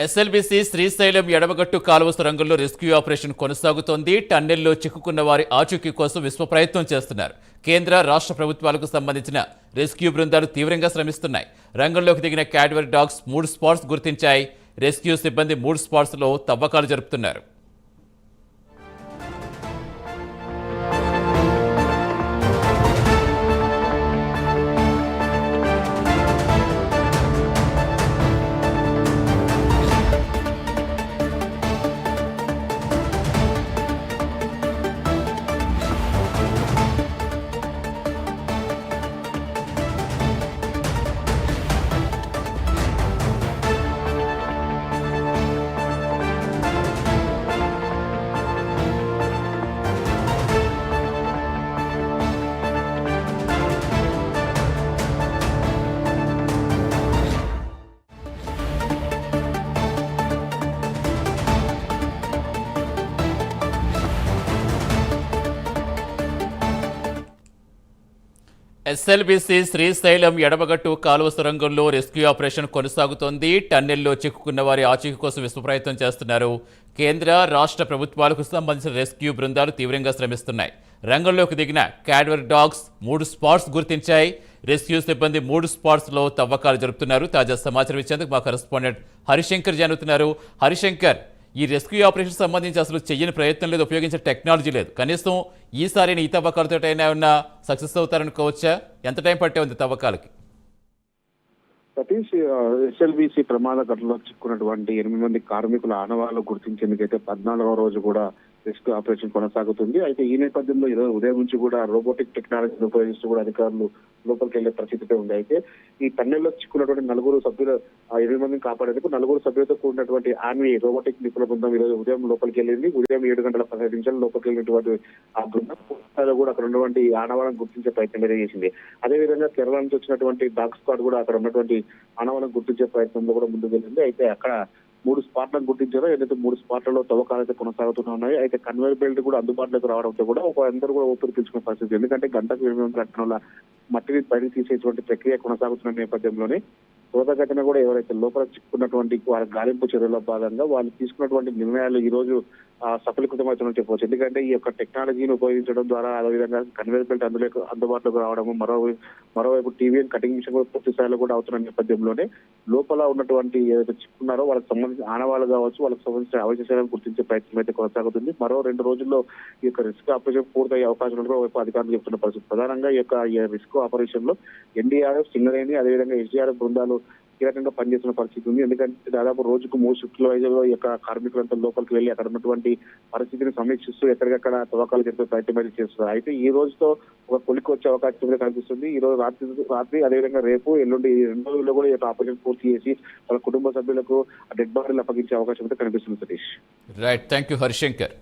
SLBC Srisailam ఎడమగట్టు కాలువ సొరంగంలో rescue operation కొనసాగుతోంది. టన్నెల్లో చిక్కుకున్న వారి ఆచూకీ కోసం విశ్వ ప్రయత్నం చేస్తున్నారు. కేంద్ర రాష్ట్ర ప్రభుత్వాలకు సంబంధించిన రెస్క్యూ బృందాలు తీవ్రంగా శ్రమిస్తున్నాయి. రంగంలోకి దిగిన క్యాడ్బరీ డాగ్స్ 3 స్పాట్స్ గుర్తించాయి. రెస్క్యూ సిబ్బంది 3 స్పాట్స్లో తవ్వకాలు జరుపుతున్నారు. ఎస్ఎల్బీసీ శ్రీశైలం ఎడమగట్టు కాలువ సొరంగంలో రెస్క్యూ ఆపరేషన్ కొనసాగుతోంది. టన్నెల్లో చిక్కుకున్న వారి ఆచూకీ కోసం విశ్వ ప్రయత్నం చేస్తున్నారు. కేంద్ర రాష్ట్ర ప్రభుత్వాలకు సంబంధించిన రెస్క్యూ బృందాలు తీవ్రంగా శ్రమిస్తున్నాయి. రంగంలోకి దిగిన క్యాడ్బరీ డాగ్స్ 3 స్పాట్స్ గుర్తించాయి. రెస్క్యూ సిబ్బంది 3 స్పాట్స్లో తవ్వకాలు జరుపుతున్నారు. తాజా సమాచారం ఇచ్చేందుకు మా కరెస్పాండెంట్ హరిశంకర్ జరుగుతున్నారు. హరిశంకర్, ఈ రెస్క్యూ ఆపరేషన్ సంబంధించి అసలు చెయ్యని ప్రయత్నం లేదు, ఉపయోగించే టెక్నాలజీ లేదు. కనీసం ఈసారి ఈ తవ్వకాలతో అయినా ఉన్న సక్సెస్ అవుతారనుకోవచ్చా? ఎంత టైం పట్టే ఉంది తవ్వకాలకి? సతీష్, ఎస్ఎల్బీసీ ప్రమాద ఘటనలో చిక్కున్నటువంటి 8 మంది కార్మికుల ఆనవాళ్లు గుర్తించేందుకైతే 14వ రోజు కూడా రెస్క్యూ ఆపరేషన్ కొనసాగుతుంది. అయితే ఈ నేపథ్యంలో ఈరోజు ఉదయం నుంచి కూడా రోబోటిక్ టెక్నాలజీని ఉపయోగిస్తూ కూడా అధికారులు లోపలికి వెళ్లే పరిస్థితి ఉంది. అయితే ఈ టన్నెల్లో చిక్కున్నటువంటి 9 సభ్యులు 8 మందిని కాపాడేందుకు 9 సభ్యులతో కూడినటువంటి ఆర్మీ రోబోటిక్ నిపుణుల బృందం ఈరోజు ఉదయం లోపలికి వెళ్ళింది. ఉదయం 7:15 లోపలికి వెళ్ళినటువంటి ఆ బృందం కూడా అక్కడ ఉన్నటువంటి ఆనవాళ్ళను గుర్తించే ప్రయత్నం చేసింది. అదేవిధంగా కేరళ నుంచి వచ్చినటువంటి డాగ్ స్క్వాడ్ కూడా అక్కడ ఉన్నటువంటి ఆనవాళ్ళను గుర్తించే ప్రయత్నంలో కూడా ముందుకు వెళ్ళింది. అయితే అక్కడ 3 స్పాట్లను గుర్తించారో, ఏదైతే 3 స్పాట్లలో తవ్వకాలు అయితే కొనసాగుతూనే ఉన్నాయి. అయితే కన్వేర్ బెల్ట్ కూడా అందుబాటులోకి రావడంతో కూడా అందరూ కూడా ఊపిరి పీల్చుకునే పరిస్థితి. ఎందుకంటే గంటకు 8 గంటల మట్టిని బయటకు తీసేటువంటి ప్రక్రియ కొనసాగుతున్న నేపథ్యంలోనే శోధఘటన కూడా ఎవరైతే లోపల చిక్కున్నటువంటి వారి గాలింపు చర్యల్లో భాగంగా వాళ్ళు తీసుకున్నటువంటి నిర్ణయాలు ఈ రోజు సఫలీకృతమవుతుందని చెప్పవచ్చు. ఎందుకంటే ఈ యొక్క టెక్నాలజీని ఉపయోగించడం ద్వారా అదేవిధంగా కన్వేర్ బెల్ట్ అందుబాటులోకి రావడము, మరోవైపు టీవీ కటింగ్ మిషన్ కూడా పూర్తి స్థాయిలో కూడా అవుతున్న నేపథ్యంలోనే లోపల ఉన్నటువంటి ఏదైతే చిక్కున్నారో వాళ్ళకి సంబంధించిన ఆనవాళ్ళు కావచ్చు, వాళ్ళకి సంబంధించిన అవశేషాలను గుర్తించే ప్రయత్నం అయితే కొనసాగుతుంది. మరో 2 రోజుల్లో ఈ యొక్క రిస్క్ ఆపరేషన్ పూర్తయ్యే అవకాశం కూడా వైపు అధికారులు చెప్తున్న పరిస్థితి. ప్రధానంగా ఈ యొక్క రిస్క్ ఆపరేషన్ లో ఎన్డీఆర్ఎఫ్, సింగరేణి, అదేవిధంగా ఎస్డీఆర్ఎఫ్ బృందాలు కీలకంగా పనిచేస్తున్న పరిస్థితి ఉంది. ఎందుకంటే దాదాపు రోజుకు 3 షిఫ్ట్ల వైద్యులు ఈ యొక్క కార్మికులంతా లోపలికి వెళ్లి అక్కడ ఉన్నటువంటి పరిస్థితిని సమీక్షిస్తూ ఎక్కడికక్కడ తవ్వకాలు జరిపే ప్రయత్నం అయితే చేస్తున్నారు. అయితే ఈ రోజుతో ఒక కొలికి వచ్చే అవకాశం కూడా కనిపిస్తుంది. ఈ రోజు రాత్రి అదేవిధంగా రేపు, ఎల్లుండి 2 రోజుల్లో కూడా ఈ యొక్క ఆపరేషన్ పూర్తి చేసి వాళ్ళ కుటుంబ సభ్యులకు డెడ్ బాడీలు అప్పగించే అవకాశం అయితే కనిపిస్తుంది. Satish, right, thank you Harishankar.